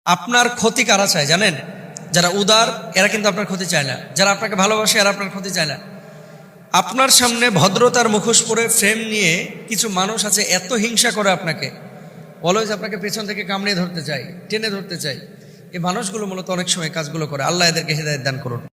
আপনার ক্ষতি কারা চায় জানেন? যারা উদার এরা কিন্তু আপনার ক্ষতি চায় না, যারা আপনাকে ভালোবাসে এরা আপনার ক্ষতি চায় না। আপনার সামনে ভদ্রতার মুখোশ পরে ফ্রেম নিয়ে কিছু মানুষ আছে এত হিংসা করে আপনাকে, অলওয়েজ আপনাকে পেছন থেকে কামড়ে ধরতে চাই, টেনে ধরতে চাই। এই মানুষগুলো মূলত অনেক সময় কাজগুলো করে। আল্লাহ এদেরকে হেদায়েত দান করুন।